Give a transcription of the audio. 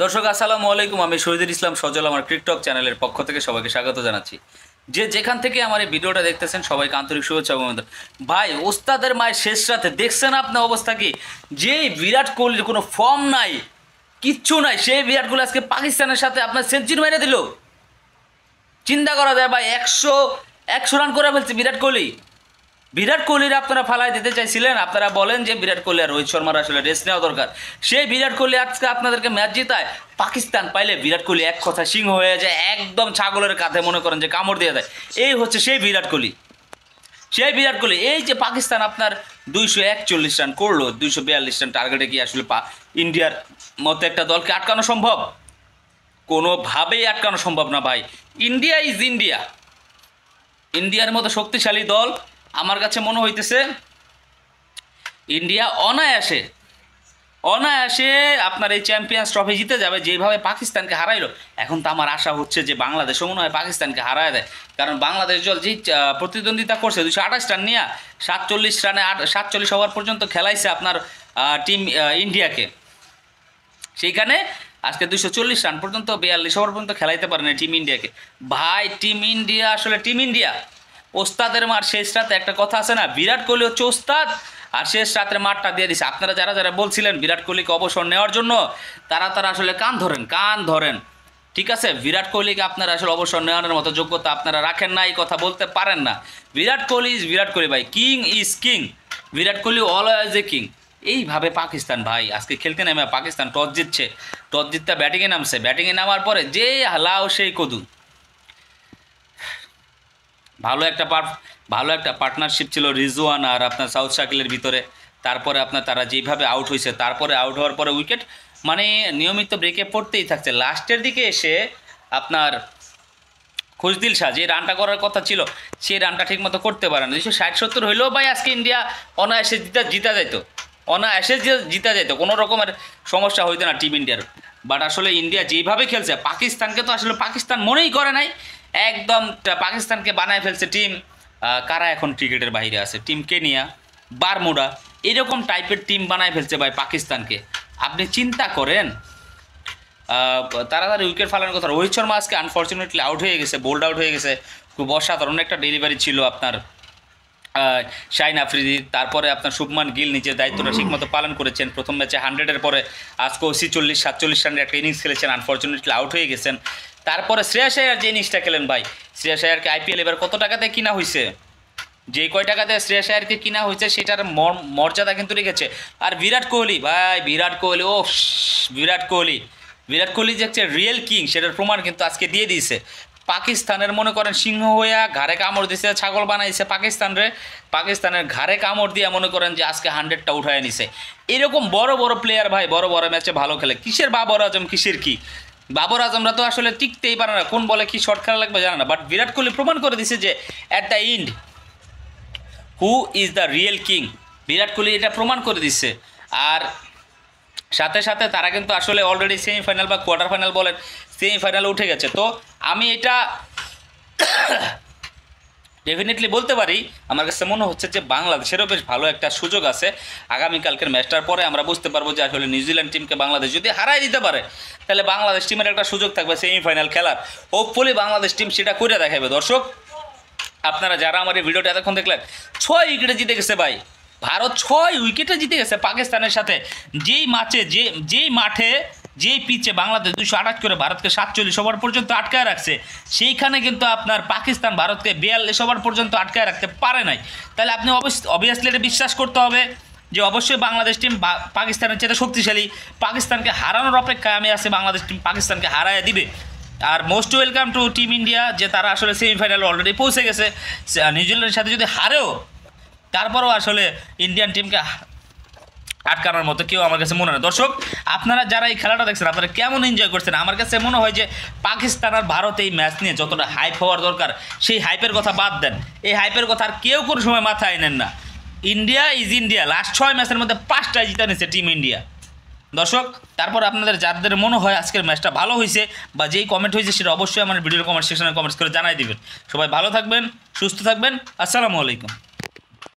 দর্শক আসসালামু আলাইকুম, আমি শহীদুল ইসলাম সজল আমার টিকটক চ্যানেলের পক্ষ থেকে সবাইকে স্বাগত জানাচ্ছি। যে যেখান থেকে আমার এই ভিডিওটা দেখতেছেন সবাইকে আন্তরিক শুভেচ্ছা এবং অভিনন্দন। ভাই, ওস্তাদের মায়ের শেষ রাতে দেখছেন আপনার অবস্থা কি? যে বিরাট কোহলির কোনো ফর্ম নাই, কিচ্ছু নাই, সেই বিরাট কোহলি আজকে পাকিস্তানের সাথে আপনার সেঞ্চুরি মেরে দিল। চিন্তা করা যায় ভাই, একশো একশো রান করে ফেলছে বিরাট কোহলি। বিরাট কোহলির আপনারা ফালাই দিতে চাইছিলেন, আপনারা বলেন যে বিরাট কোহলি আর রোহিত শর্মার আসলে রেস্ট নেওয়া দরকার। সেই বিরাট কোহলি আজকে আপনাদেরকে ম্যাচ জিতায়। পাকিস্তান পাইলে বিরাট কোহলি এক কথা সিংহ হয়ে যায়, একদম ছাগলের কাঁধে মনে করেন যে কামড় দিয়ে দেয়। এই হচ্ছে সেই বিরাট কোহলি, সেই বিরাট কোহলি। এই যে পাকিস্তান আপনার 241 রান করলো, 242 রান টার্গেটে কি আসলে ইন্ডিয়ার মতো একটা দলকে আটকানো সম্ভব? কোনোভাবেই আটকানো সম্ভব না ভাই। India is India. ইন্ডিয়ার মতো শক্তিশালী দল আমার কাছে মনে হইতেছে ইন্ডিয়া অনায়াসে অনায়াসে আপনার এই চ্যাম্পিয়ন্স ট্রফি জিতে যাবে। যেভাবে পাকিস্তানকে হারাইলো, এখন তো আমার আশা হচ্ছে যে বাংলাদেশও মনে হয় পাকিস্তানকে হারায় দেয়। কারণ বাংলাদেশ দল যে প্রতিদ্বন্দ্বিতা করছে 228 রান নিয়ে, 47 রানে 47 ওভার পর্যন্ত খেলাইছে আপনার টিম ইন্ডিয়াকে। সেইখানে আজকে 240 রান পর্যন্ত 42 ওভার পর্যন্ত খেলাইতে পারে না টিম ইন্ডিয়াকে। ভাই, টিম ইন্ডিয়া আসলে টিম ইন্ডিয়া। ওস্তাদের মার শেষ রাতে একটা কথা আছে না, বিরাট কোহলি হচ্ছে ওস্তাদ, আর শেষ রাতের মাঠটা দিয়ে দিছে। আপনারা যারা যারা বলছিলেন বিরাট কোহলিকে অবসর নেওয়ার জন্য, তারা তারা আসলে কান ধরেন। ঠিক আছে, বিরাট কোহলিকে আপনারা আসলে অবসর নেওয়ার মতো যোগ্যতা আপনারা রাখেন না, এই কথা বলতে পারেন না। বিরাট কোহলি ইজ বিরাট কোহলি ভাই, king is king. Virat Kohli always a king. এইভাবে পাকিস্তান ভাই আজকে খেলতে নেমে পাকিস্তান টস জিতছে, টস জিততে ব্যাটিংয়ে নামছে, ব্যাটিংয়ে নামার পরে যে হালাও সেই কদু। ভালো একটা পার্টনারশিপ ছিল রিজওয়ান আর আপনার সাউথ শাকিলের ভিতরে। তারপরে আপনার তারা যেভাবে আউট হয়েছে, তারপরে আউট হওয়ার পরে উইকেট মানে নিয়মিত ব্রেকে পড়তেই থাকছে। লাস্টের দিকে এসে আপনার খুশদিল শাহ যে রানটা করার কথা ছিল, সেই রানটা ঠিকমতো করতে পারে না। 260-70 হইলেও ভাই আজকে ইন্ডিয়া অনায়াসে জিতা যাইতো, অনায়াসে জিতা যাইতো, কোনো রকমের সমস্যা হইতো না টিম ইন্ডিয়ার। বাট আসলে ইন্ডিয়া যেইভাবে খেলছে, পাকিস্তানকে তো আসলে পাকিস্তান মনেই করে নাই। একদম পাকিস্তানকে বানায় ফেলছে টিম কারা এখন ক্রিকেটের বাইরে আছে, টিম কেনিয়া, বারমুডা, এরকম টাইপের টিম বানায় ফেলছে ভাই পাকিস্তানকে। আপনি চিন্তা করেন তাড়াতাড়ি উইকেট ফালানোর কথা। রোহিত শর্মা আজকে আনফর্চুনেটলি আউট হয়ে গেছে, বোল্ড আউট হয়ে গেছে। খুব অসাধারণ একটা ডেলিভারি ছিল আপনার শাহিন আফ্রিদির। তারপরে আপনার শুভমান গিল নিজের দায়িত্বটা ঠিকমতো পালন করেছেন। প্রথম ম্যাচে 100-এর পরে আজকেও 46-47 রানের একটা ইনিংস খেলেছেন, আনফর্চুনেটলি আউট হয়ে গেছেন। তারপরে শ্রেয়াস আয়ার যে ইনিংসটা খেলেন ভাই, শ্রেয়াস আয়ারকে আইপিএল এবার কত টাকাতে কিনা হয়েছে, যে কয় টাকাতে শ্রেয়াস আয়ারকে কিনা হয়েছে সেটার মর্যাদা কিন্তু রেখেছে। আর বিরাট কোহলি ভাই, বিরাট কোহলি, ও বিরাট কোহলি যে একটা রিয়েল কিং সেটার প্রমাণ কিন্তু আজকে দিয়ে দিয়েছে। পাকিস্তানের মনে করেন সিংহ হইয়া ঘাড়ে কামড় দিছে, ছাগল বানাইছে পাকিস্তানের ঘাড়ে কামড় দিয়ে মনে করেন যে আজকে 100টা উঠায় নিছে। এরকম বড় বড় প্লেয়ার ভাই বড় বড় ম্যাচে ভালো খেলে। কিসের বাবর আজম, কিসের কি বাবর আজমরা তো আসলে টিকতেই পারে না, কোন বলে কি শর্ট খেলা লাগবে জানে না। বাট বিরাট কোহলি প্রমাণ করে দিছে যে at the end who is the real king. Virat Kohli এটা প্রমাণ করে দিচ্ছে। আর সাথে সাথে তারা কিন্তু আসলে অলরেডি সেমিফাইনাল বা কোয়ার্টার ফাইনাল বলেন, সেমিফাইনালে উঠে গেছে। তো আমি এটা ডেফিনেটলি বলতে পারি, আমার কাছে মনে হচ্ছে যে বাংলাদেশেরও বেশ ভালো একটা সুযোগ আছে। আগামীকালকের ম্যাচটার পরে আমরা বুঝতে পারবো যে আসলে নিউজিল্যান্ড টিমকে বাংলাদেশ যদি হারাই দিতে পারে, তাহলে বাংলাদেশ টিমের একটা সুযোগ থাকবে সেমিফাইনাল খেলার। হোপফুলি বাংলাদেশ টিম সেটা করে দেখাবে। দর্শক, আপনারা যারা আমার এই ভিডিওটা এতক্ষণ দেখলেন, 6 উইকেটে জিতে গেছে ভাই ভারত, 6 উইকেটে জিতে গেছে পাকিস্তানের সাথে। যেই মাঠে যেই পিচে বাংলাদেশ 228 করে ভারতকে 47 ওভার পর্যন্ত আটকায় রাখছে, সেইখানে কিন্তু আপনার পাকিস্তান ভারতকে 42 ওভার পর্যন্ত আটকায় রাখতে পারে নাই। তাহলে আপনি অবভিয়াসলি এটা বিশ্বাস করতে হবে যে অবশ্যই বাংলাদেশ টিম পাকিস্তানের চেয়ে শক্তিশালী। পাকিস্তানকে হারানোর অপেক্ষায় আমি আছি, বাংলাদেশ টিম পাকিস্তানকে হারায় দিবে। আর most welcome to team India, যে তারা আসলে সেমিফাইনালে অলরেডি পৌঁছে গেছে। নিউজিল্যান্ডের সাথে যদি হারেও, তারপরেও আসলে ইন্ডিয়ান টিমকে আটকানোর মতো কেউ আমার কাছে মনে হয়। দর্শক, আপনারা যারা এই খেলাটা দেখছেন, আপনারা কেমন এনজয় করছেন? আমার কাছে মনে হয় যে পাকিস্তান আর ভারত এই ম্যাচ নিয়ে যতটা হাইপ হওয়ার দরকার, সেই হাইপের কথা বাদ দেন। এই হাইপের কথা আর কেউ কোনো সময় মাথায় নেন না। India is India. লাস্ট 6 ম্যাচের মধ্যে 5টায় জিতে নিয়েছে টিম ইন্ডিয়া। দর্শক, তারপর আপনাদের যাদের মনে হয় আজকের ম্যাচটা ভালো হয়েছে বা যেই কমেন্ট হয়েছে, সেটা অবশ্যই আমার ভিডিওর কমেন্ট সেকশনে কমেন্টস করে জানাই দিবেন। সবাই ভালো থাকবেন, সুস্থ থাকবেন। আসসালামু আলাইকুম।